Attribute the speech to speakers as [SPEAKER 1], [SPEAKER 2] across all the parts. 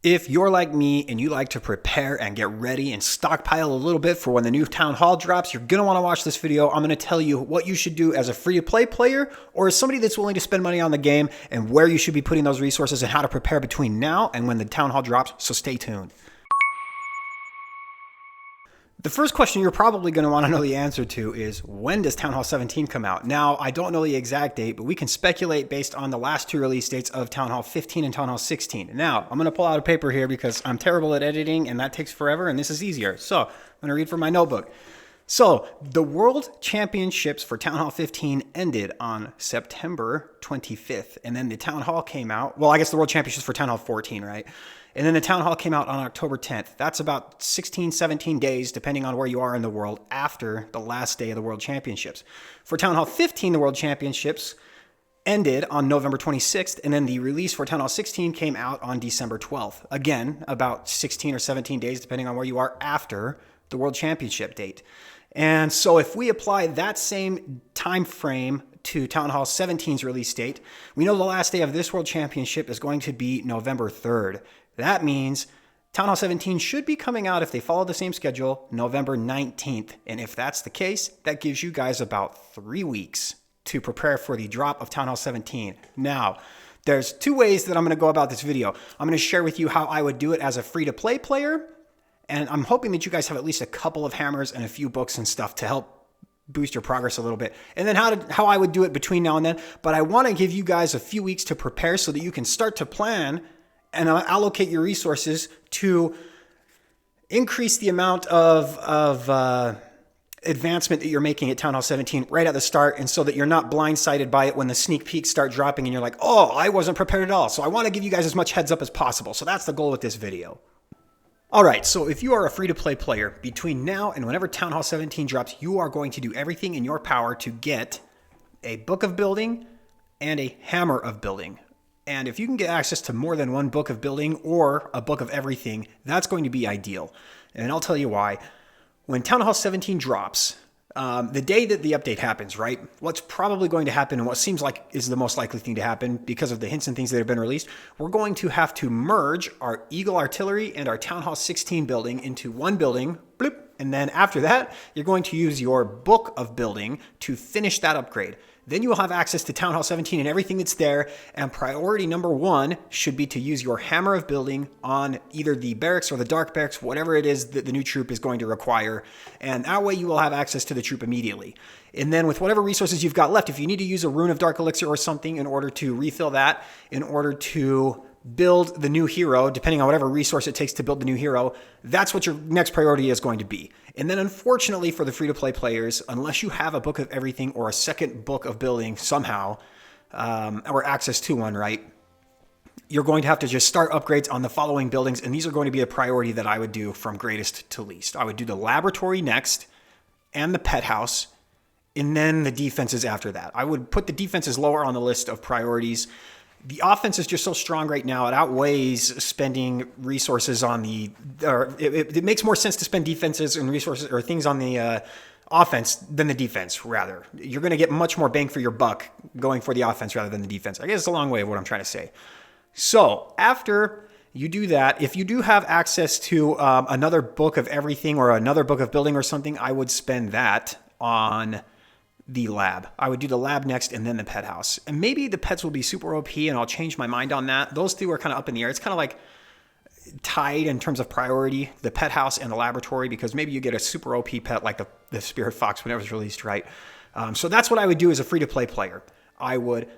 [SPEAKER 1] If you're like me and you like to prepare and get ready and stockpile a little bit for when the new Town Hall drops, you're going to want to watch this video. I'm going to tell you what you should do as a free-to-play player or as somebody that's willing to spend money on the game and where you should be putting those resources and how to prepare between now and when the Town Hall drops, so stay tuned. The first question you're probably going to want to know the answer to is, when does Town Hall 17 come out? Now, I don't know the exact date, but we can speculate based on the last two release dates of Town Hall 15 and Town Hall 16. Now, I'm going to pull out a paper here because I'm terrible at editing and that takes forever and this is easier. So, I'm going to read from my notebook. So, the World Championships for Town Hall 15 ended on September 25th. And then the Town Hall came out. Well, I guess the World Championships for Town Hall 14, right? And then the Town Hall came out on October 10th. That's about 16, 17 days, depending on where you are in the world, after the last day of the World Championships. For Town Hall 15, the World Championships ended on November 26th, and then the release for Town Hall 16 came out on December 12th. Again, about 16 or 17 days, depending on where you are, after the World Championship date. And so if we apply that same time frame to Town Hall 17's release date, we know the last day of this World Championship is going to be November 3rd. That means Town Hall 17 should be coming out, if they follow the same schedule, November 19th. And if that's the case, that gives you guys about 3 weeks to prepare for the drop of Town Hall 17. Now, there's two ways that I'm going to go about this video. I'm going to share with you how I would do it as a free-to-play player, and I'm hoping that you guys have at least a couple of hammers and a few books and stuff to help boost your progress a little bit. And then how I would do it between now and then. But I want to give you guys a few weeks to prepare so that you can start to plan and allocate your resources to increase the amount of advancement that you're making at Town Hall 17 right at the start, and so that you're not blindsided by it when the sneak peeks start dropping and you're like, oh, I wasn't prepared at all. So I want to give you guys as much heads up as possible. So that's the goal with this video. All right, so if you are a free-to-play player, between now and whenever Town Hall 17 drops, you are going to do everything in your power to get a book of building and a hammer of building. And if you can get access to more than one book of building or a book of everything, that's going to be ideal. And I'll tell you why. When Town Hall 17 drops, the day that the update happens, right? What's probably going to happen, and what seems like is the most likely thing to happen because of the hints and things that have been released, we're going to have to merge our Eagle Artillery and our Town Hall 16 building into one building, bloop, and then after that, you're going to use your book of building to finish that upgrade. Then you will have access to Town Hall 17 and everything that's there, and priority number one should be to use your hammer of building on either the barracks or the dark barracks, whatever it is that the new troop is going to require, and that way you will have access to the troop immediately. And then with whatever resources you've got left, if you need to use a rune of dark elixir or something in order to refill that, in order to build the new hero, depending on whatever resource it takes to build the new hero, that's what your next priority is going to be. And then unfortunately for the free-to-play players, unless you have a book of everything or a second book of building somehow, or access to one, right, you're going to have to just start upgrades on the following buildings, and these are going to be a priority that I would do from greatest to least. I would do the laboratory next, and the pet house, and then the defenses after that. I would put the defenses lower on the list of priorities. The offense is just so strong right now, it outweighs spending resources on the, or it makes more sense to spend defenses and resources or things on the offense than the defense, rather. You're going to get much more bang for your buck going for the offense rather than the defense. I guess it's a long way of what I'm trying to say. So after you do that, if you do have access to another book of everything or another book of building or something, I would spend that on the lab. I would do the lab next and then the pet house. And maybe the pets will be super OP and I'll change my mind on that. Those two are kind of up in the air. It's kind of like tied in terms of priority, the pet house and the laboratory, because maybe you get a super OP pet like the Spirit Fox when it was released, right? So that's what I would do as a free-to-play player. I would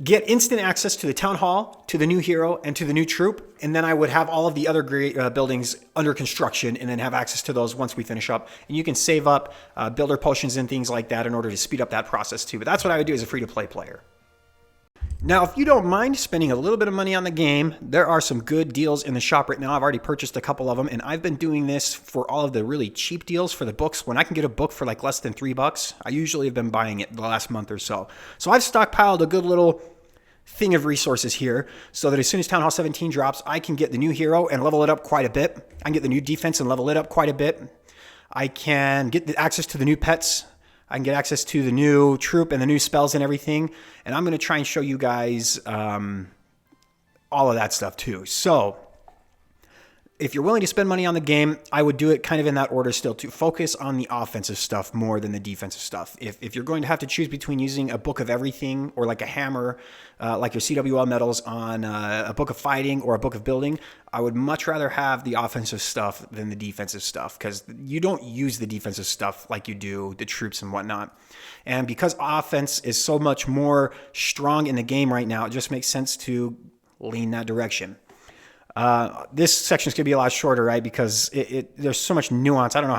[SPEAKER 1] get instant access to the Town Hall, to the new hero, and to the new troop, and then I would have all of the other great buildings under construction and then have access to those once we finish up. And you can save up builder potions and things like that in order to speed up that process too. But that's what I would do as a free-to-play player. Now, if you don't mind spending a little bit of money on the game, there are some good deals in the shop right now. I've already purchased a couple of them, and I've been doing this for all of the really cheap deals for the books. When I can get a book for like less than $3, I usually have been buying it the last month or so. So I've stockpiled a good little thing of resources here so that as soon as Town Hall 17 drops, I can get the new hero and level it up quite a bit. I can get the new defense and level it up quite a bit. I can get the access to the new pets. I can get access to the new troop and the new spells and everything. And I'm going to try and show you guys all of that stuff too. So if you're willing to spend money on the game, I would do it kind of in that order still, to focus on the offensive stuff more than the defensive stuff. If you're going to have to choose between using a book of everything or like a hammer, like your CWL medals on a book of fighting or a book of building, I would much rather have the offensive stuff than the defensive stuff, because you don't use the defensive stuff like you do the troops and whatnot. And because offense is so much more strong in the game right now, it just makes sense to lean that direction. This section is going to be a lot shorter, right? Because there's so much nuance. I don't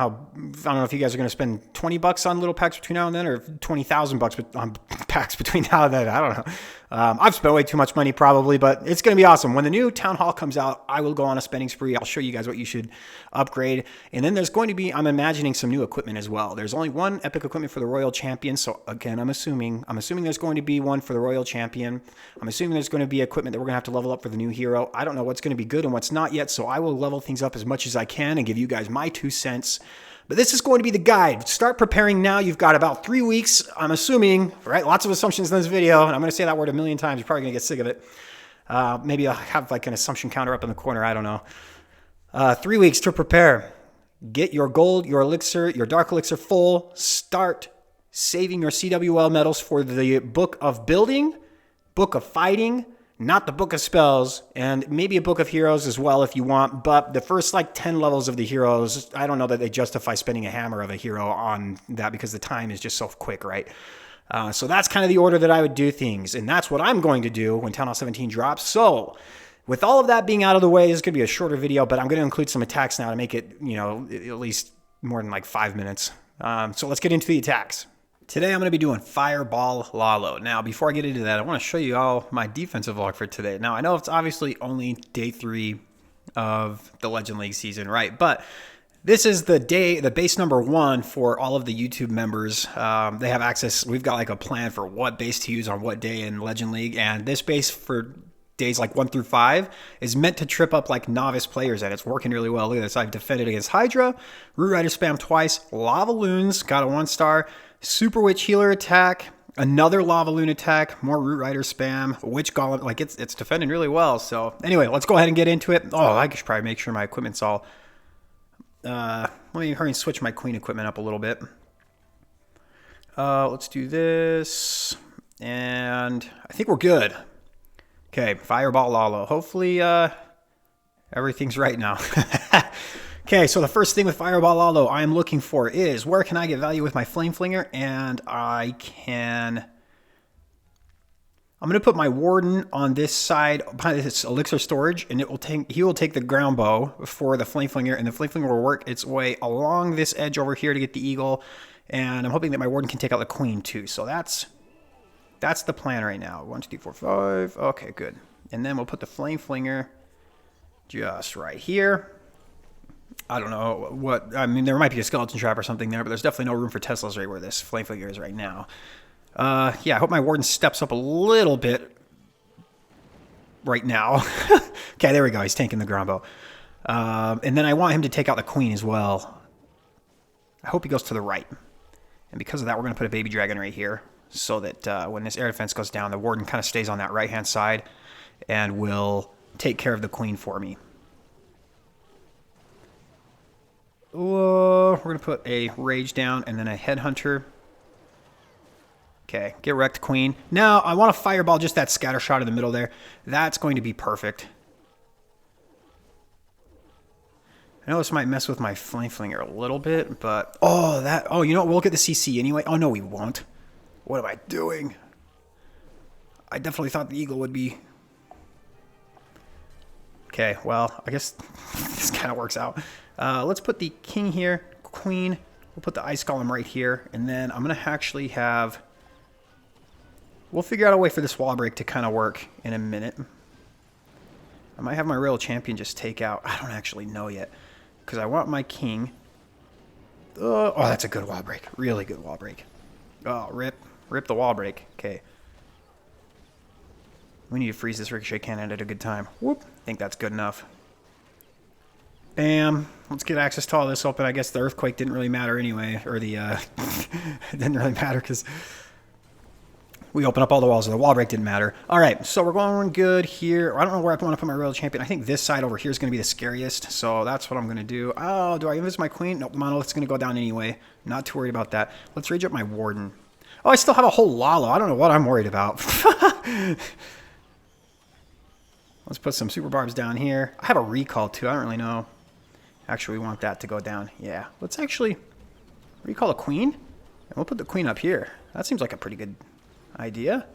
[SPEAKER 1] know if you guys are going to spend $20 on little packs between now and then, or $20,000 on packs between now and then. I don't know. I've spent way too much money probably, but it's going to be awesome. When the new Town Hall comes out, I will go on a spending spree. I'll show you guys what you should upgrade. And then there's going to be, I'm imagining, some new equipment as well. There's only one epic equipment for the Royal Champion. So again, I'm assuming there's going to be one for the Royal Champion. I'm assuming there's going to be equipment that we're going to have to level up for the new hero. I don't know what's going to be good and what's not yet, so I will level things up as much as I can and give you guys my 2 cents. But this is going to be the guide. Start preparing now. You've got about 3 weeks, I'm assuming, right? Lots of assumptions in this video, and I'm going to say that word a million times. You're probably going to get sick of it. Maybe I'll have like an assumption counter up in the corner. I don't know. 3 weeks to prepare. Get your gold, your elixir, your dark elixir full. Start saving your CWL medals for the book of building, book of fighting, not the book of spells, and maybe a book of heroes as well if you want. But the first like 10 levels of the heroes, I don't know that they justify spending a hammer of a hero on that, because the time is just so quick, right? So that's kind of the order that I would do things. And that's what I'm going to do when Town Hall 17 drops. So with all of that being out of the way, this is going to be a shorter video, but I'm going to include some attacks now to make it, at least more than like 5 minutes. So let's get into the attacks. Today I'm going to be doing Fireball Lalo. Now, before I get into that, I want to show you all my defensive log for today. Now, I know it's obviously only day 3 of the Legend League season, right? But this is the base number 1 for all of the YouTube members. They have access. We've got like a plan for what base to use on what day in Legend League. And this base for days like 1 through 5 is meant to trip up like novice players, and it's working really well. Look at this. I've defended against Hydra, Root Rider spam twice, Lava Loons, got a 1-star, Super Witch Healer attack, another Lava Loon attack, more Root Rider spam, Witch Golem. Like it's defending really well. So anyway, let's go ahead and get into it. Oh, I should probably make sure my equipment's all... let me hurry and switch my Queen equipment up a little bit. Let's do this. And I think we're good. Okay, Fireball Lalo. Hopefully everything's right now. Okay, so the first thing with Fireball Lalo I am looking for is, where can I get value with my Flame Flinger? And I'm going to put my Warden on this side behind this elixir storage, and he will take the ground bow for the Flame Flinger, and the Flame Flinger will work its way along this edge over here to get the Eagle. And I'm hoping that my Warden can take out the Queen too. So that's the plan right now. 1, 2, 3, 4, 5. Okay, good. And then we'll put the Flame Flinger just right here. I don't know what, I mean, there might be a skeleton trap or something there, but there's definitely no room for Teslas right where this Flame Flinger is right now. Yeah, I hope my Warden steps up a little bit right now. Okay, there we go. He's tanking the ground bow. And then I want him to take out the Queen as well. I hope he goes to the right. And because of that, we're going to put a baby dragon right here, so that when this air defense goes down, the Warden kind of stays on that right-hand side and will take care of the Queen for me. We're going to put a Rage down and then a Headhunter. Okay, get wrecked, Queen. Now, I want to Fireball just that scatter shot in the middle there. That's going to be perfect. I know this might mess with my Flame Flinger a little bit, but... Oh, you know what? We'll get the CC anyway. Oh, no, we won't. What am I doing? I definitely thought the Eagle would be... Okay, well, I guess this kind of works out. Let's put the King here, Queen. We'll put the Ice Golem right here, and then I'm going to actually have... We'll figure out a way for this wall break to kind of work in a minute. I might have my Royal Champion just take out... I don't actually know yet, because I want my King... Oh, that's a good wall break. Really good wall break. Oh, rip the wall break. Okay. We need to freeze this Ricochet Cannon at a good time. Whoop. I think that's good enough. Bam. Let's get access to all this open. I guess the Earthquake didn't really matter anyway. Or the... it didn't really matter because... We open up all the walls, and the wall break didn't matter. All right, so we're going good here. I don't know where I want to put my Royal Champion. I think this side over here is going to be the scariest, so that's what I'm going to do. Oh, do I invis my Queen? Nope, the monolith's going to go down anyway. Not too worried about that. Let's rage up my Warden. Oh, I still have a whole Lalo. I don't know what I'm worried about. Let's put some Super Barbs down here. I have a Recall, too. I don't really know. Actually, we want that to go down. Yeah, let's actually recall a Queen, and we'll put the Queen up here. That seems like a pretty good idea.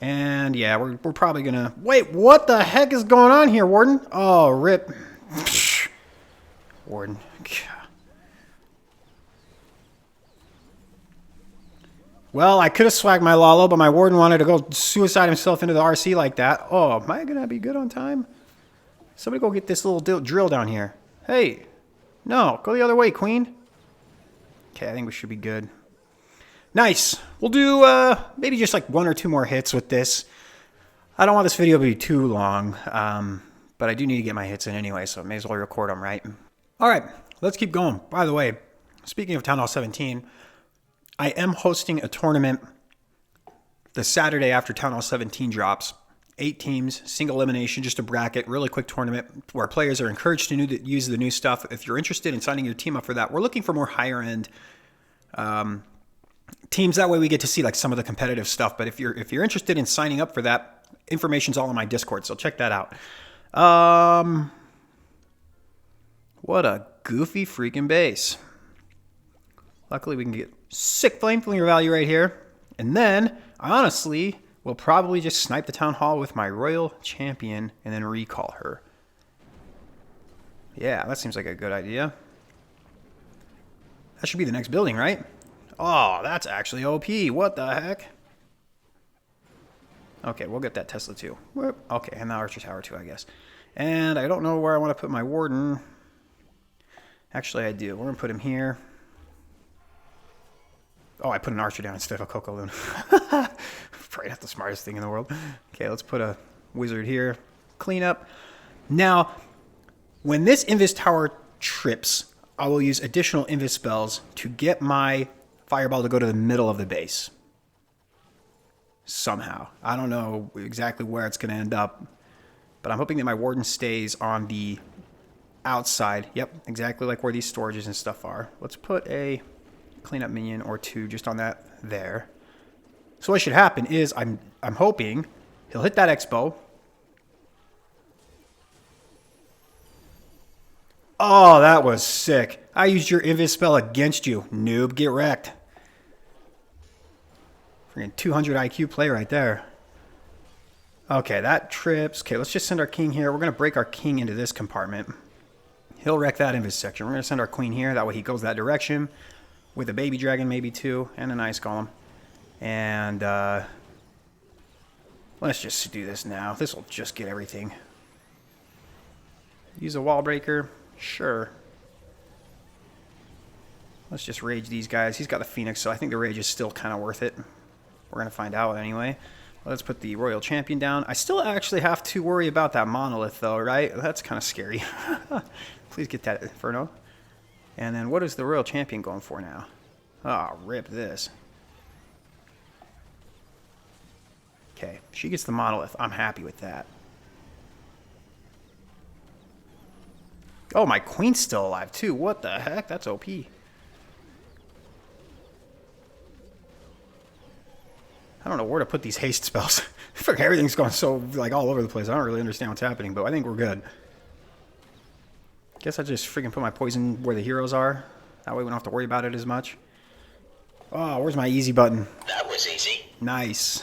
[SPEAKER 1] And yeah, we're probably gonna wait. What the heck is going on here, Warden? Oh, rip. Warden. Well, I could have swagged my Lalo, but my Warden wanted to go suicide himself into the RC like that. Oh, am I gonna be good on time? Somebody go get this little drill down here. Hey, no, go the other way, Queen. Okay, I think we should be good. Nice. We'll do maybe just like 1 or 2 more hits with this. I don't want this video to be too long, but I do need to get my hits in anyway, so I may as well record them, right? All right, let's keep going. By the way, speaking of Town Hall 17, I am hosting a tournament the Saturday after Town Hall 17 drops. 8 teams, single elimination, just a bracket, really quick tournament where players are encouraged to use the new stuff. If you're interested in signing your team up for that, we're looking for more higher end teams. That way we get to see like some of the competitive stuff. But if you're interested in signing up for that, information's all on my Discord, so check that out. What a goofy freaking base. Luckily we can get sick flame flinger value right here. And then, honestly, we'll probably just snipe the Town Hall with my Royal Champion and then recall her. Yeah, that seems like a good idea. That should be the next building, right? Oh, that's actually OP. What the heck? Okay, we'll get that Tesla too. Whoop. Okay, and the Archer Tower too, I guess. And I don't know where I want to put my Warden. Actually, I do. We're going to put him here. Oh, I put an Archer down instead of a Coco Loon. Probably not the smartest thing in the world. Okay, let's put a Wizard here. Clean up. Now, when this Invis Tower trips, I will use additional Invis spells to get my Fireball to go to the middle of the base. Somehow. I don't know exactly where it's going to end up, but I'm hoping that my Warden stays on the outside. Yep, exactly like where these storages and stuff are. Let's put a cleanup minion or 2 just on that there. So what should happen is I'm hoping he'll hit that Expo. Oh, that was sick. I used your Invis spell against you. Noob, get wrecked. Freaking 200 IQ play right there. Okay, that trips. Okay, let's just send our king here. We're going to break our king into this compartment. He'll wreck that Invis section. We're going to send our queen here. That way he goes that direction. With a baby dragon, maybe 2, and an ice golem. And let's just do this now. This will just get everything. Use a wall breaker. Sure. Let's just rage these guys. He's got the Phoenix, so I think the rage is still kind of worth it. We're going to find out anyway. Let's put the Royal Champion down. I still actually have to worry about that monolith, though, right? That's kind of scary. Please get that Inferno. And then what is the Royal Champion going for now? Oh, rip this. Okay, she gets the monolith. I'm happy with that. Oh, my queen's still alive, too. What the heck? That's OP. I don't know where to put these haste spells. Everything's going so, like, all over the place. I don't really understand what's happening, but I think we're good. Guess I just freaking put my poison where the heroes are. That way we don't have to worry about it as much. Oh, where's my easy button?
[SPEAKER 2] That was easy.
[SPEAKER 1] Nice.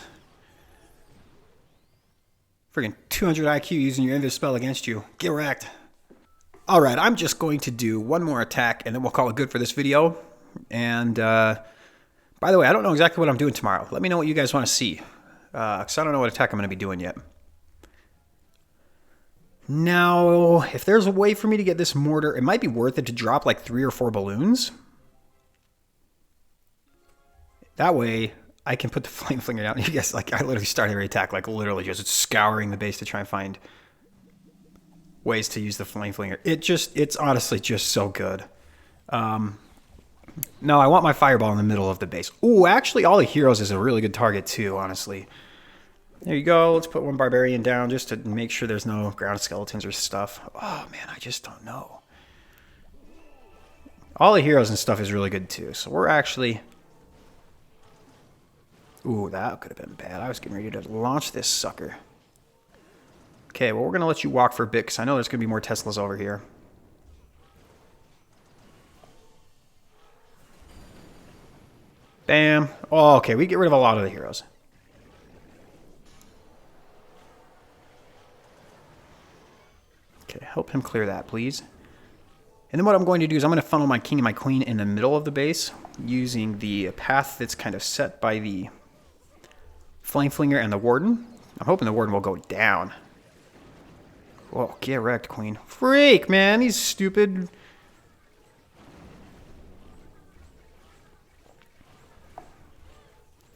[SPEAKER 1] Freaking 200 IQ using your Invis spell against you. Get wrecked. Alright, I'm just going to do one more attack, and then we'll call it good for this video. And, by the way, I don't know exactly what I'm doing tomorrow. Let me know what you guys want to see. Because I don't know what attack I'm going to be doing yet. Now, if there's a way for me to get this mortar, it might be worth it to drop like 3 or 4 balloons. That way, I can put the flame flinger down. You guys, like, I literally start every attack, like, literally just scouring the base to try and find ways to use the flame flinger. It's honestly just so good. No, I want my fireball in the middle of the base. Ooh, actually, all the heroes is a really good target too, honestly. There you go. Let's put one barbarian down just to make sure there's no ground skeletons or stuff. Oh, man, I just don't know. All the heroes and stuff is really good too. So we're actually... Ooh, that could have been bad. I was getting ready to launch this sucker. Okay, well, we're going to let you walk for a bit because I know there's going to be more Teslas over here. Bam. Oh, okay, we get rid of a lot of the heroes. Okay, help him clear that, please. And then what I'm going to do is I'm going to funnel my king and my queen in the middle of the base using the path that's kind of set by the Flame Flinger and the Warden. I'm hoping the Warden will go down. Whoa, get wrecked, queen. Freak, man, he's stupid.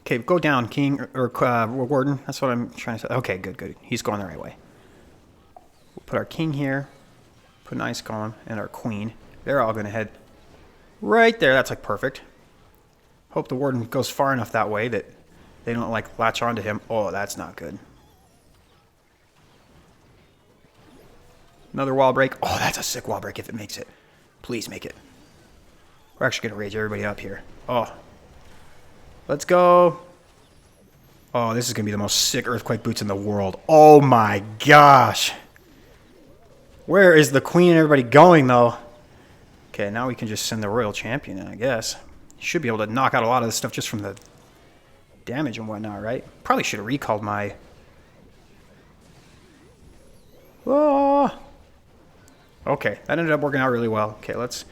[SPEAKER 1] Okay, go down, king, or Warden. That's what I'm trying to say. Okay, good, good. He's going the right way. We'll put our king here. Put an ice golem and our queen. They're all going to head right there. That's like perfect. Hope the Warden goes far enough that way that they don't like latch onto him. Oh, that's not good. Another wall break. Oh, that's a sick wall break if it makes it. Please make it. We're actually going to rage everybody up here. Oh. Let's go. Oh, this is going to be the most sick earthquake boots in the world. Oh my gosh. Where is the queen and everybody going, though? Okay, now we can just send the royal champion in, I guess. Should be able to knock out a lot of this stuff just from the damage and whatnot, right? Probably should have recalled my... Oh. Okay, that ended up working out really well. Okay, let's...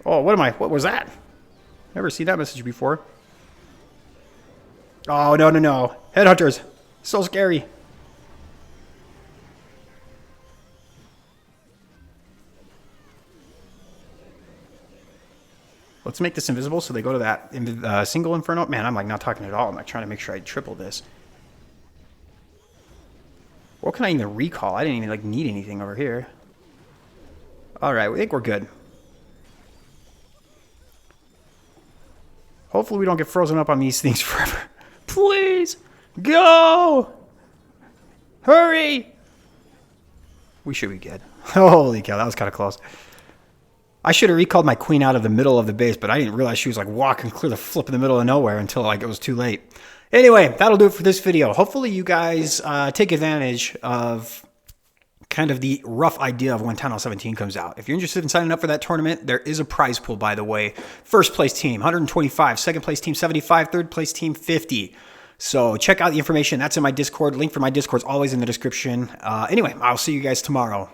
[SPEAKER 1] Oh, what was that? Never seen that message before. Oh, no, no, no. Headhunters. So scary. Let's make this invisible so they go to that single inferno. Man, I'm like not talking at all. I'm like trying to make sure I triple this. What can I even recall? I didn't even like need anything over here. All right, I think we're good. Hopefully we don't get frozen up on these things forever. Please, go! Hurry! We should be good. Holy cow, that was kind of close. I should have recalled my queen out of the middle of the base, but I didn't realize she was like walking clear the flip in the middle of nowhere until like it was too late. Anyway, that'll do it for this video. Hopefully you guys take advantage of kind of the rough idea of when Town Hall 17 comes out. If you're interested in signing up for that tournament, there is a prize pool, by the way. First place team, 125. Second place team, 75. Third place team, 50. So check out the information. That's in my Discord. Link for my Discord is always in the description. Anyway, I'll see you guys tomorrow.